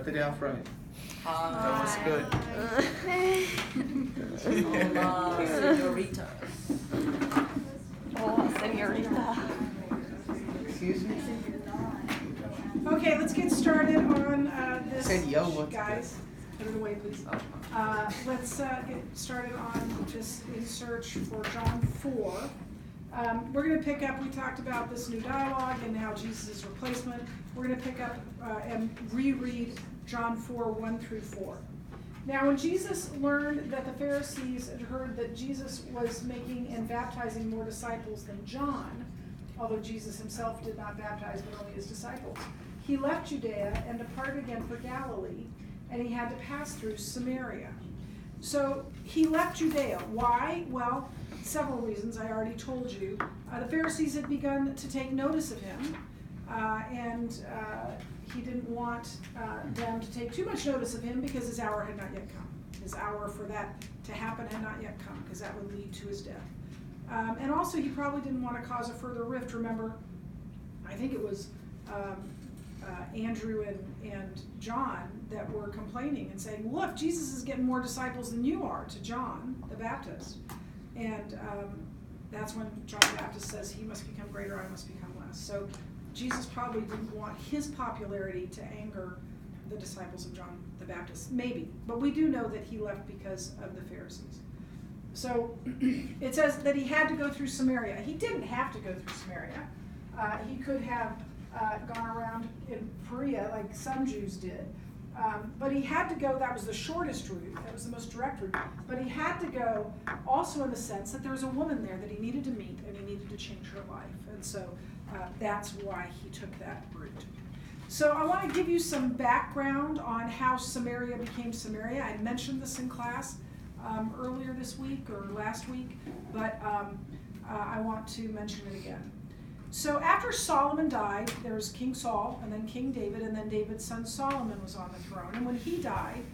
started it out right. That was good. Hola, señorita. Hola, señorita. Excuse me? Okay, let's get started on this, Said yo, what's guys. Put it away, please. Let's get started on this in search for John 4. We're going to pick up, we talked about this new dialogue and now Jesus' replacement. We're going to pick up and reread John 4, 1 through 4. Now, when Jesus learned that the Pharisees had heard that Jesus was making and baptizing more disciples than John, although Jesus himself did not baptize but only his disciples, he left Judea and departed again for Galilee, and he had to pass through Samaria. So he left Judea. Why? Well, several reasons I already told you. The Pharisees had begun to take notice of him, and he didn't want them to take too much notice of him because his hour had not yet come. His hour for that to happen had not yet come, because that would lead to his death. And also, he probably didn't want to cause a further rift. Remember, I think it was Andrew and John that were complaining and saying, look, Jesus is getting more disciples than you are, to John the Baptist. And that's when John the Baptist says, he must become greater, I must become less. So Jesus probably didn't want his popularity to anger the disciples of John the Baptist. Maybe. But we do know that he left because of the Pharisees. So it says that he had to go through Samaria. He didn't have to go through Samaria. He could have gone around in Perea like some Jews did. But he had to go, that was the shortest route, that was the most direct route. But he had to go also in the sense that there was a woman there that he needed to meet and he needed to change her life. And so that's why he took that route. So I want to give you some background on how Samaria became Samaria. I mentioned this in class earlier this week or last week, but I want to mention it again. So after Solomon died, there was King Saul, and then King David, and then David's son Solomon was on the throne. And when he died,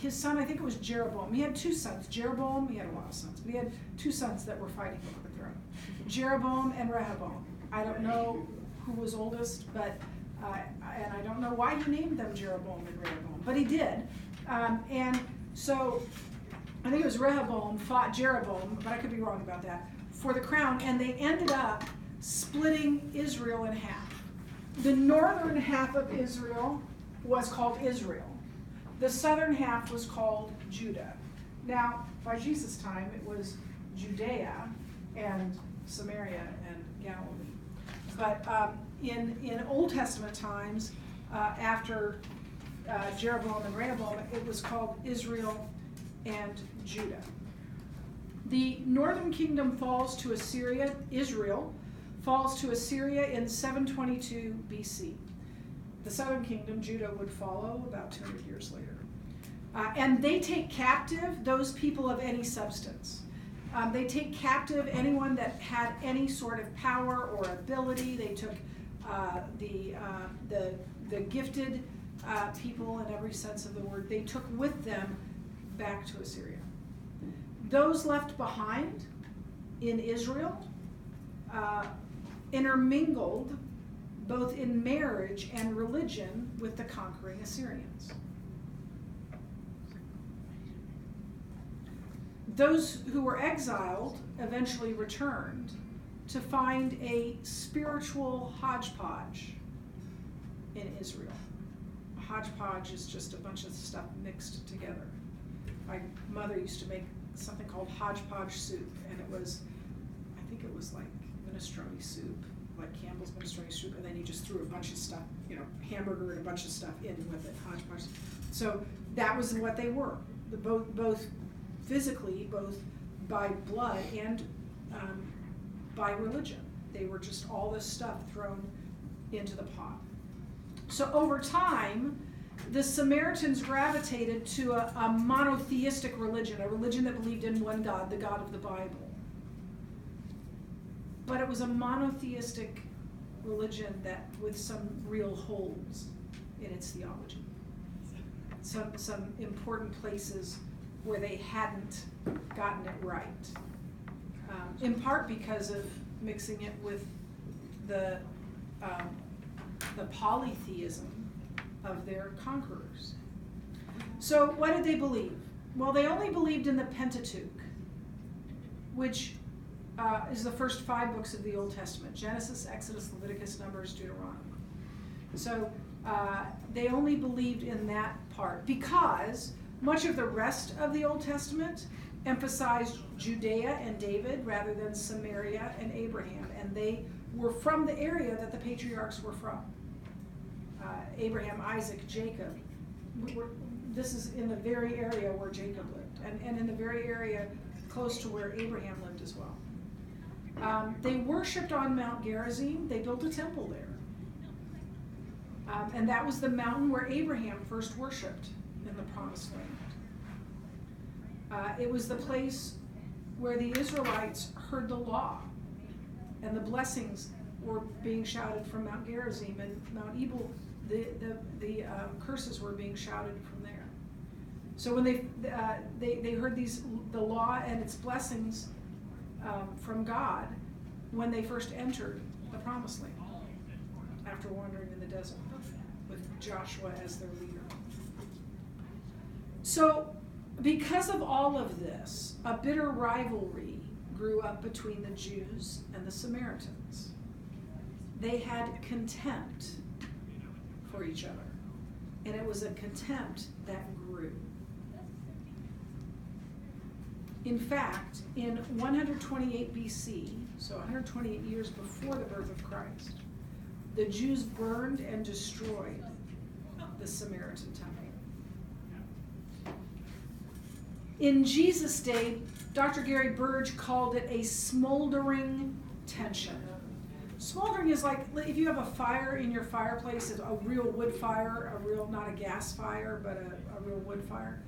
his son, I think it was Jeroboam, he had two sons. Jeroboam, he had a lot of sons, but he had two sons that were fighting over the throne. Jeroboam and Rehoboam. I don't know who was oldest, but and I don't know why he named them Jeroboam and Rehoboam, but he did. And so I think it was Rehoboam fought Jeroboam, but I could be wrong about that, for the crown, and they ended up splitting Israel in half. The northern half of Israel was called Israel. The southern half was called Judah. Now, by Jesus' time, it was Judea and Samaria and Galilee. But in Old Testament times, after Jeroboam and Rehoboam, it was called Israel and Judah. The northern kingdom falls to Assyria. Israel falls to Assyria in 722 BC. The southern kingdom, Judah, would follow about 200 years later. And they take captive those people of any substance. They take captive anyone that had any sort of power or ability. They took the gifted people in every sense of the word. They took with them back to Assyria. Those left behind in Israel intermingled both in marriage and religion with the conquering Assyrians. Those who were exiled eventually returned to find a spiritual hodgepodge in Israel. A hodgepodge is just a bunch of stuff mixed together. My mother used to make something called hodgepodge soup, and it was, I think it was like minestrone soup, like Campbell's minestrone soup, and then you just threw a bunch of stuff, hamburger and a bunch of stuff in with it, hodgepodge. So that was what they were, both physically, both by blood and by religion. They were just all this stuff thrown into the pot. So over time, the Samaritans gravitated to a monotheistic religion, a religion that believed in one God, the God of the Bible. But it was a monotheistic religion that with some real holes in its theology. Some important places where they hadn't gotten it right. In part because of mixing it with the polytheism of their conquerors. So what did they believe? Well, they only believed in the Pentateuch, which is the first 5 books of the Old Testament: Genesis, Exodus, Leviticus, Numbers, Deuteronomy. So they only believed in that part because much of the rest of the Old Testament emphasized Judea and David rather than Samaria and Abraham, and they were from the area that the patriarchs were from. Abraham, Isaac, Jacob. This is in the very area where Jacob lived, and in the very area close to where Abraham lived as well. They worshipped on Mount Gerizim. They built a temple there. And that was the mountain where Abraham first worshipped in the Promised Land. It was the place where the Israelites heard the law, and the blessings were being shouted from Mount Gerizim, and Mount Ebal, the curses were being shouted from there. So when they heard the law and its blessings from God when they first entered the Promised Land after wandering in the desert with Joshua as their leader. So because of all of this, a bitter rivalry grew up between the Jews and the Samaritans. They had contempt for each other, and it was a contempt that grew. In fact, in 128 BC, so 128 years before the birth of Christ, the Jews burned and destroyed the Samaritan temple. In Jesus' day, Dr. Gary Burge called it a smoldering tension. Smoldering is like if you have a fire in your fireplace, it's a real wood fire, not a gas fire, but a real wood fire.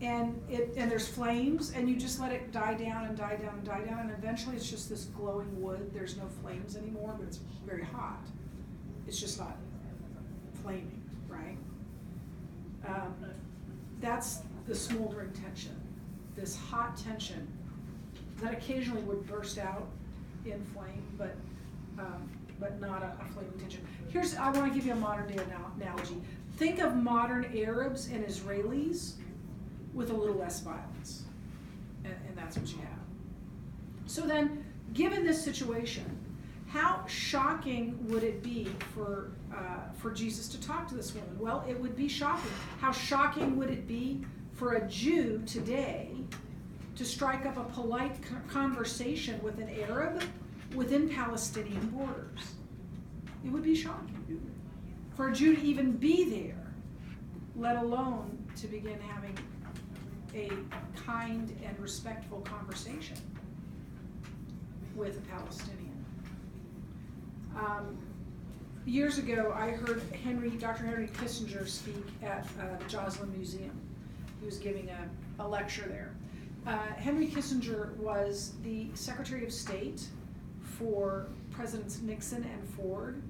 And there's flames, and you just let it die down and die down and die down, and eventually it's just this glowing wood. There's no flames anymore, but it's very hot. It's just not flaming, right? That's the smoldering tension, this hot tension that occasionally would burst out in flame, but not a flaming tension. I want to give you a modern day analogy. Think of modern Arabs and Israelis with a little less violence, and that's what you have. So then, given this situation, how shocking would it be for Jesus to talk to this woman? Well, it would be shocking. How shocking would it be for a Jew today to strike up a polite conversation with an Arab within Palestinian borders? It would be shocking for a Jew to even be there, let alone to begin having a kind and respectful conversation with a Palestinian. Years ago, I heard Dr. Henry Kissinger speak at the Joslin Museum. He was giving a lecture there. Henry Kissinger was the Secretary of State for Presidents Nixon and Ford,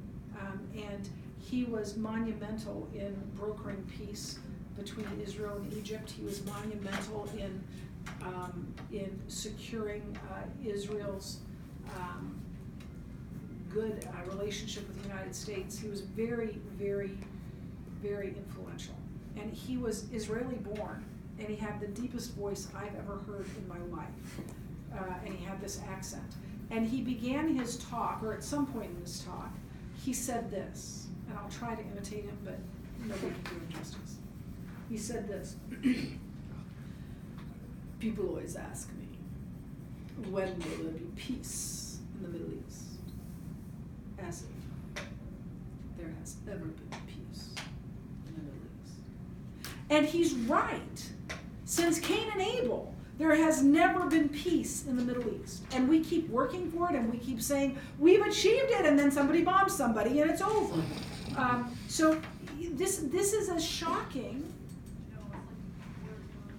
and he was monumental in brokering peace between Israel and Egypt. He was monumental in securing Israel's good relationship with the United States. He was very, very, very influential. And he was Israeli born, and he had the deepest voice I've ever heard in my life. And he had this accent. And he began his talk, or at some point in his talk, he said this, and I'll try to imitate him, but nobody can do him justice. He said this: people always ask me, when will there be peace in the Middle East? As if there has ever been peace in the Middle East. And he's right. Since Cain and Abel, there has never been peace in the Middle East. And we keep working for it, and we keep saying, we've achieved it, and then somebody bombs somebody, and it's over. So this is as shocking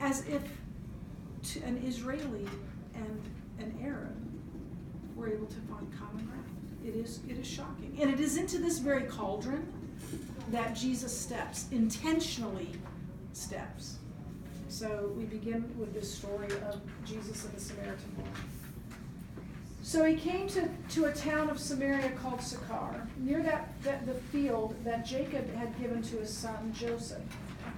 as if an Israeli and an Arab were able to find common ground. It is shocking. And it is into this very cauldron that Jesus intentionally steps. So we begin with this story of Jesus and the Samaritan woman. So he came to a town of Samaria called Sychar, near the field that Jacob had given to his son Joseph.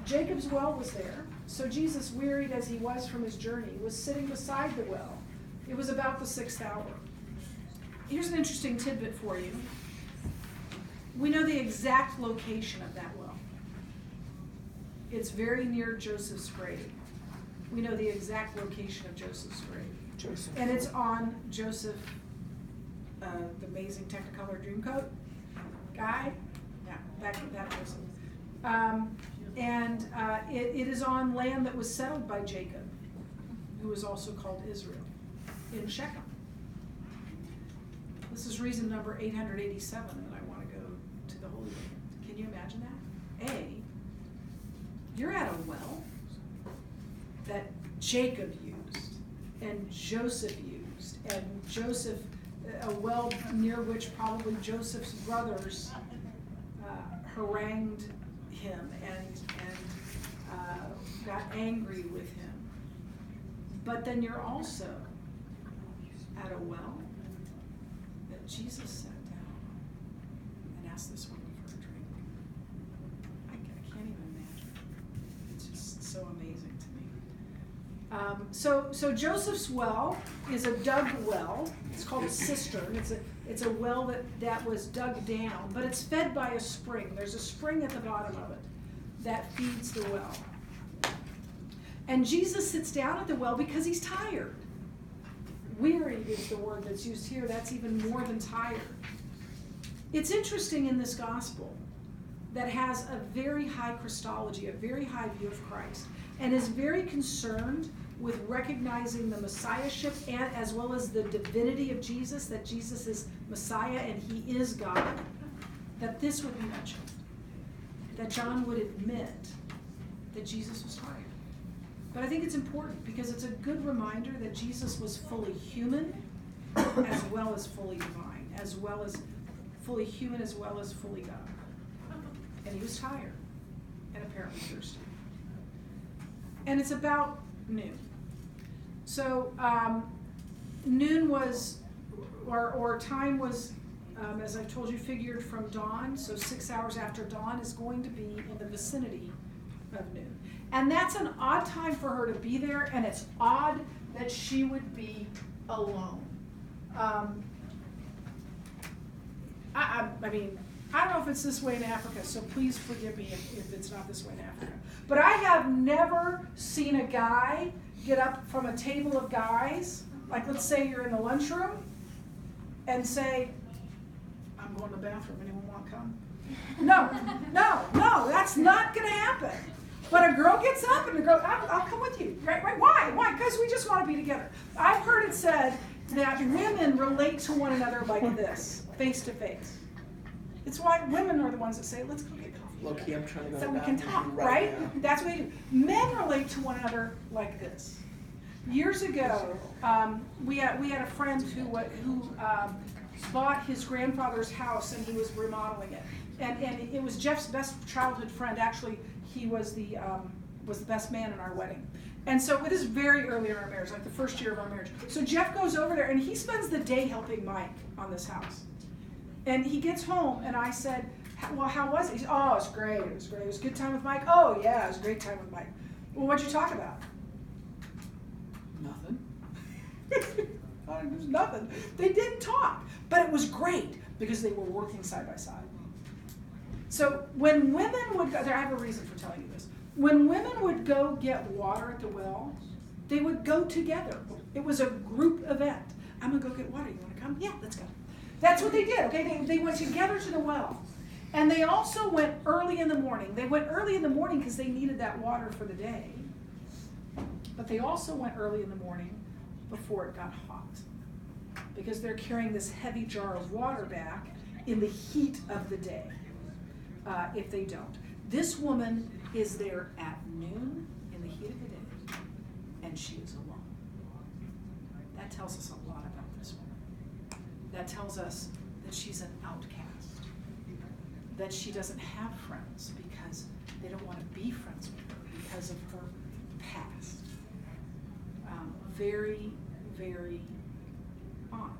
Jacob's well was there, so Jesus, wearied as he was from his journey, was sitting beside the well. It was about the 6th hour. Here's an interesting tidbit for you. We know the exact location of that well. It's very near Joseph's grave. We know the exact location of Joseph's grave. And it's on Joseph, the amazing Technicolor Dreamcoat guy. Yeah, that Joseph. It is on land that was settled by Jacob, who was also called Israel, in Shechem. This is reason number 887 that I want to go to the Holy Land. Can you imagine that? You're at a well that Jacob used and Joseph used, and Joseph, a well near which probably Joseph's brothers harangued him and got angry with him. But then you're also at a well that Jesus sat down and asked this woman for a drink. I can't even imagine. It's just so amazing to me. So Joseph's well is a dug well. It's called a cistern. It's a well that was dug down, but it's fed by a spring. There's a spring at the bottom of it that feeds the well. And Jesus sits down at the well because he's tired. Wearied is the word that's used here. That's even more than tired. It's interesting in this gospel that has a very high Christology, a very high view of Christ, and is very concerned with recognizing the messiahship and as well as the divinity of Jesus, that Jesus is Messiah and he is God, that this would be mentioned, that John would admit that Jesus was tired. But I think it's important because it's a good reminder that Jesus was fully human as well as fully divine, as well as fully human as well as fully God. And he was tired and apparently thirsty. And it's about noon. So noon was, or time was, as I've told you, figured from dawn. So 6 hours after dawn is going to be in the vicinity of noon. And that's an odd time for her to be there, and it's odd that she would be alone. I mean, I don't know if it's this way in Africa, so please forgive me if it's not this way in Africa. But I have never seen a guy get up from a table of guys, like let's say you're in the lunchroom, and say, I'm going to the bathroom, anyone want to come? No, that's not going to happen. But a girl gets up and goes, I'll come with you. Right? Why? Because we just want to be together. I've heard it said that women relate to one another like this, face to face. It's why women are the ones that say, let's go get coffee. Look, I'm trying to go So to we the can bathroom talk, right? now. That's what we do. Men relate to one another like this. Years ago, we had a friend who bought his grandfather's house and he was remodeling it. And it was Jeff's best childhood friend. Actually, he was the best man in our wedding. And so it is very early in our marriage, like the first year of our marriage. So Jeff goes over there and he spends the day helping Mike on this house. And he gets home and I said, well, how was it? He said, oh, it was great. It was great. It was a good time with Mike. Oh, yeah, it was a great time with Mike. Well, what'd you talk about? Nothing. There's nothing. They didn't talk, but it was great because they were working side by side. So when women would go, I have a reason for telling you this. When women would go get water at the well, they would go together. It was a group event. I'm going to go get water. You want to come? Yeah, let's go. That's what they did, okay? They went together to the well. And they also went early in the morning. They went early in the morning because they needed that water for the day. But they also went early in the morning before it got hot, because they're carrying this heavy jar of water back in the heat of the day, if they don't. This woman is there at noon in the heat of the day, and she is alone. That tells us a lot about this woman. That tells us that she's an outcast, that she doesn't have friends because they don't want to be friends with her because of her past. Very, very odd.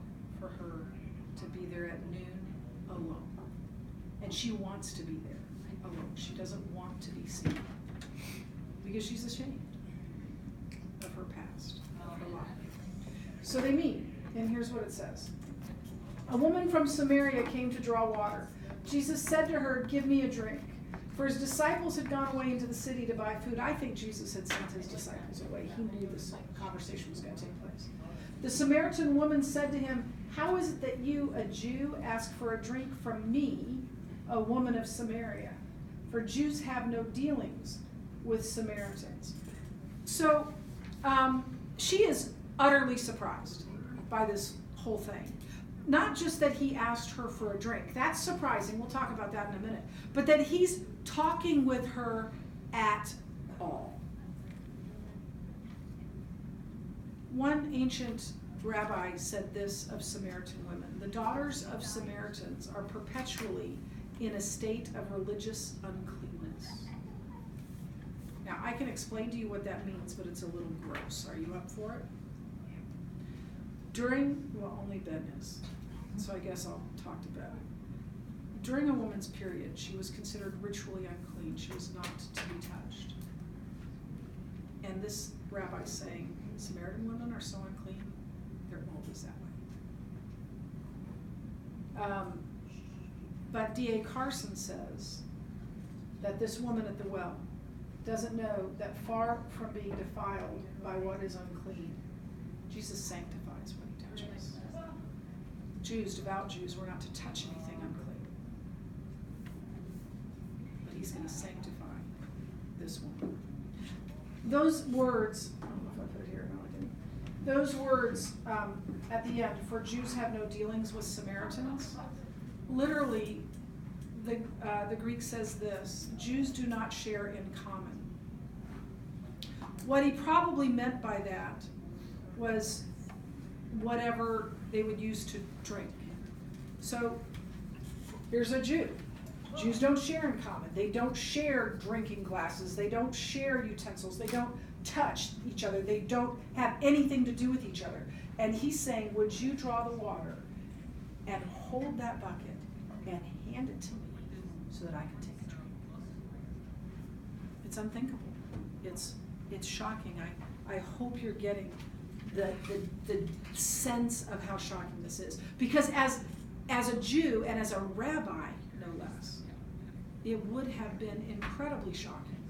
she wants to be there alone. She doesn't want to be seen because she's ashamed of her past, of her life. So they meet, and here's what it says. A woman from Samaria came to draw water. Jesus said to her, "Give me a drink." For his disciples had gone away into the city to buy food. I think Jesus had sent his disciples away. He knew this conversation was going to take place. The Samaritan woman said to him, "How is it that you, a Jew, ask for a drink from me, a woman of Samaria? For Jews have no dealings with Samaritans." So she is utterly surprised by this whole thing. Not just that he asked her for a drink. That's surprising. We'll talk about that in a minute. But that he's talking with her at all. One ancient rabbi said this of Samaritan women: the daughters of Samaritans are perpetually in a state of religious uncleanness. Now, I can explain to you what that means, but it's a little gross. Are you up for it? Only Ben is, so I guess I'll talk to Ben. During a woman's period, she was considered ritually unclean. She was not to be touched. And this rabbi's saying, Samaritan women are so unclean, they're always that way. But D.A. Carson says that this woman at the well doesn't know that far from being defiled by what is unclean, Jesus sanctifies what he touches. Jews, devout Jews, were not to touch anything unclean. But he's going to sanctify this woman. Those words, I don't know if I put it here or not. Those words at the end, for Jews have no dealings with Samaritans, literally the Greek says this: Jews do not share in common. What he probably meant by that was whatever they would use to drink. So here's a Jew. Jews don't share in common. They don't share drinking glasses. They don't share utensils. They don't touch each other. They don't have anything to do with each other. And he's saying, would you draw the water and hold that bucket and hand it to me so that I can take a drink? It's unthinkable. It's shocking. I hope you're getting the sense of how shocking this is. Because as a Jew and as a rabbi, no less, it would have been incredibly shocking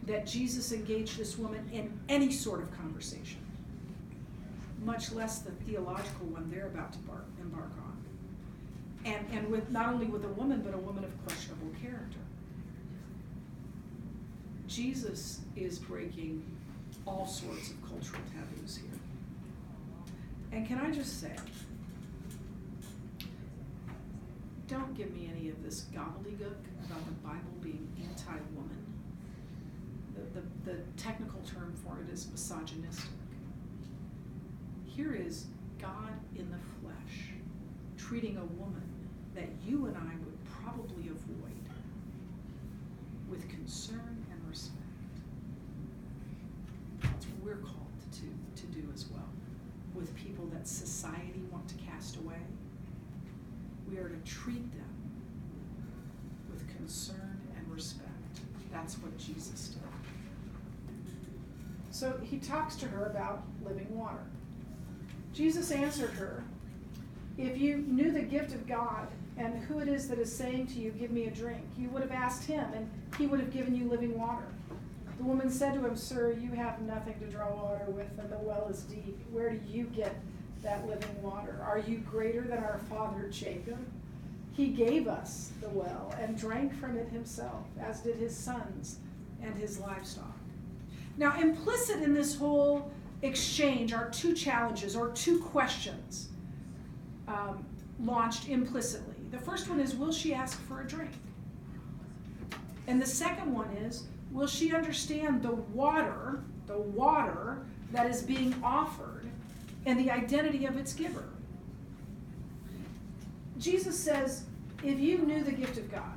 that Jesus engaged this woman in any sort of conversation, much less the theological one they're about to embark on. And with not only with a woman, but a woman of questionable character. Jesus is breaking all sorts of cultural taboos here. And can I just say, don't give me any of this gobbledygook about the Bible being anti-woman. The technical term for it is misogynistic. Here is God in the flesh treating a woman that you and I would probably avoid with concern and respect. That's what we're called to do as well. With people that society want to cast away, we are to treat them with concern and respect. That's what Jesus did. So he talks to her about living water. Jesus answered her, if you knew the gift of God and who it is that is saying to you, give me a drink, you would have asked him and he would have given you living water. The woman said to him, sir, you have nothing to draw water with and the well is deep. Where do you get that living water? Are you greater than our father Jacob? He gave us the well and drank from it himself, as did his sons and his livestock. Now, implicit in this whole exchange are two challenges or two questions launched implicitly. The first one is, will she ask for a drink? And the second one is, will she understand the water that is being offered and the identity of its giver? Jesus says, if you knew the gift of God,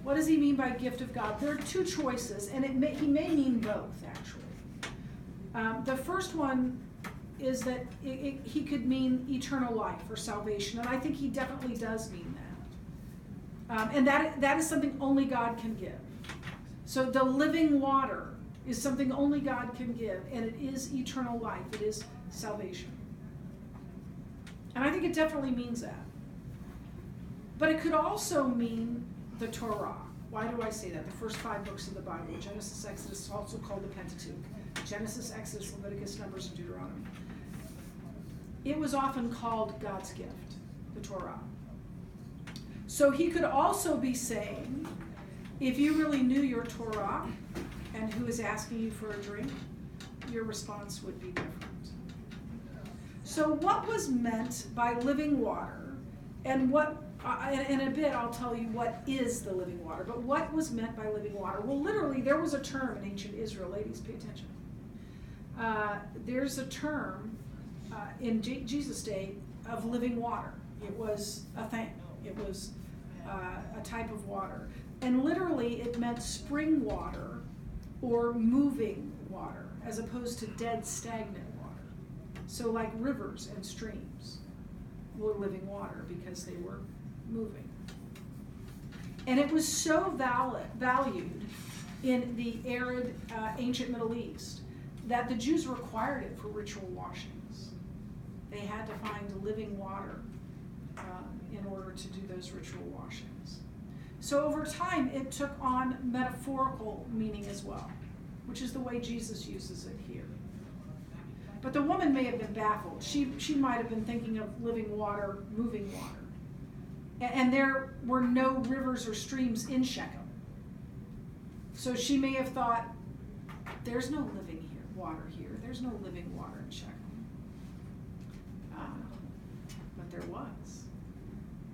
what does he mean by gift of God? There are two choices, and he may mean both, actually. The first one is that he could mean eternal life or salvation, and I think he definitely does mean And that is something only God can give. So the living water is something only God can give, and it is eternal life. It is salvation. And I think it definitely means that. But it could also mean the Torah. Why do I say that? The first 5 books of the Bible, Genesis, Exodus, also called the Pentateuch. Genesis, Exodus, Leviticus, Numbers, and Deuteronomy. It was often called God's gift, the Torah. So he could also be saying, if you really knew your Torah and who is asking you for a drink, your response would be different. So what was meant by living water, and what, in a bit I'll tell you what is the living water, but what was meant by living water? Well, literally there was a term in ancient Israel, ladies, pay attention. There's a term in Jesus' day of living water. It was a thing. It was a type of water. And literally it meant spring water or moving water as opposed to dead, stagnant water. So like rivers and streams were living water because they were moving. And it was so valued in the arid ancient Middle East that the Jews required it for ritual washings. They had to find living water in order to do those ritual washings. So over time, it took on metaphorical meaning as well, which is the way Jesus uses it here. But the woman may have been baffled. She might have been thinking of living water, moving water. And there were no rivers or streams in Shechem. So she may have thought, there's no living water here. There's no living water in Shechem. But there was.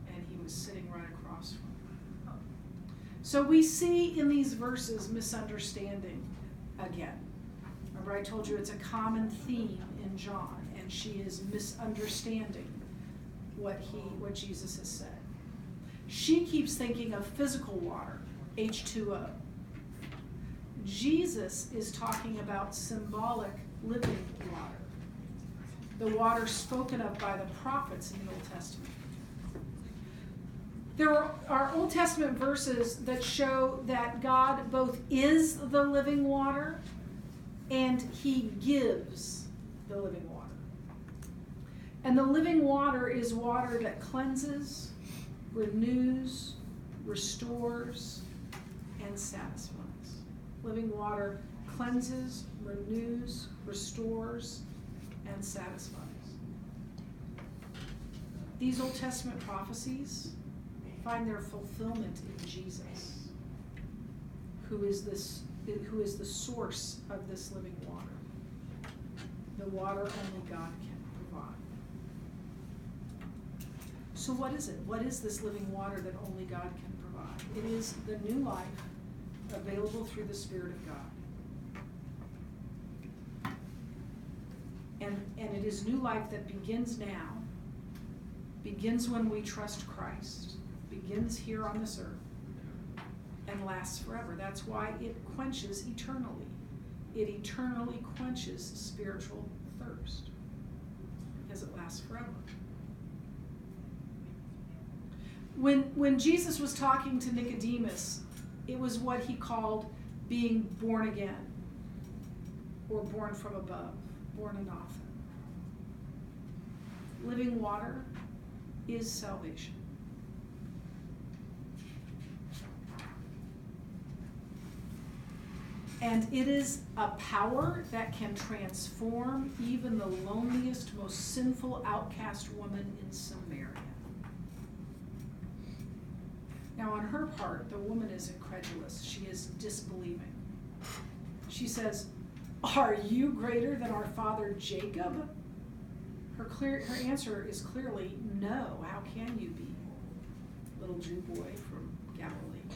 And he was sitting right across from her. So we see in these verses misunderstanding again. Remember I told you it's a common theme in John, and she is misunderstanding what Jesus has said. She keeps thinking of physical water, H2O. Jesus is talking about symbolic living water, the water spoken of by the prophets in the Old Testament. There are Old Testament verses that show that God both is the living water and he gives the living water. And the living water is water that cleanses, renews, restores, and satisfies. Living water cleanses, renews, restores, and satisfies. These Old Testament prophecies find their fulfillment in Jesus, who is the source of this living water, the water only God can provide. So what is it? What is this living water that only God can provide? It is the new life available through the Spirit of God. And it is new life that begins now, begins when we trust Christ, begins here on this earth, and lasts forever. That's why it quenches eternally. It eternally quenches spiritual thirst, because it lasts forever. When Jesus was talking to Nicodemus, it was what he called being born again, or born from above, born anew. Living water is salvation. And it is a power that can transform even the loneliest, most sinful outcast woman in Samaria. Now, on her part, the woman is incredulous. She is disbelieving. She says, "Are you greater than our father Jacob?" Her answer is clearly no. How can you be, little Jew boy from Galilee?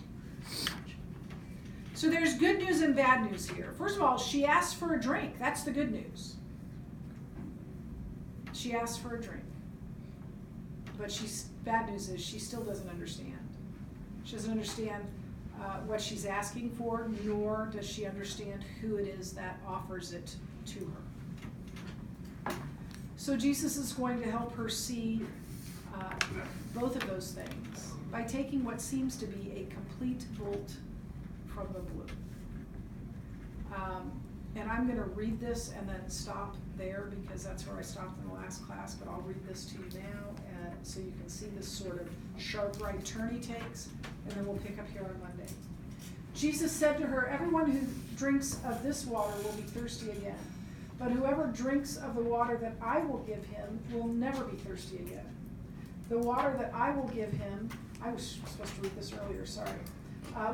So there's good news and bad news here. First of all, she asked for a drink. That's the good news. She asked for a drink. But bad news is she still doesn't understand. She doesn't understand what she's asking for, nor does she understand who it is that offers it to her. So Jesus is going to help her see both of those things by taking what seems to be a complete bolt from the blue. And I'm gonna read this and then stop there because that's where I stopped in the last class, but I'll read this to you now so you can see this sort of sharp right turn he takes, and then we'll pick up here on Monday. Jesus said to her, "Everyone who drinks of this water will be thirsty again, but whoever drinks of the water that I will give him will never be thirsty again. The water that I will give him," I was supposed to read this earlier, sorry,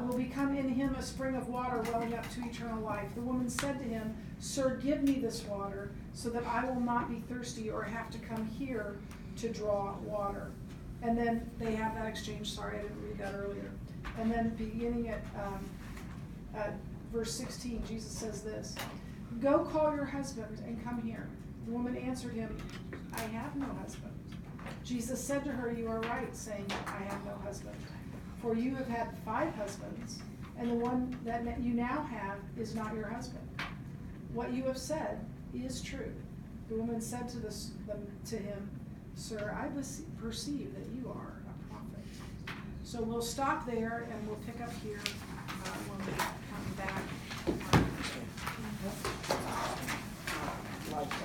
"will become in him a spring of water welling up to eternal life." The woman said to him, "Sir, give me this water so that I will not be thirsty or have to come here to draw water." And then they have that exchange, sorry I didn't read that earlier. And then beginning at verse 16, Jesus says this, "Go call your husband and come here." The woman answered him, "I have no husband." Jesus said to her, "You are right, saying, 'I have no husband.' For you have had 5 husbands, and the one that you now have is not your husband. What you have said is true." The woman said to him, "Sir, I perceive that you are a prophet." So we'll stop there and we'll pick up here when we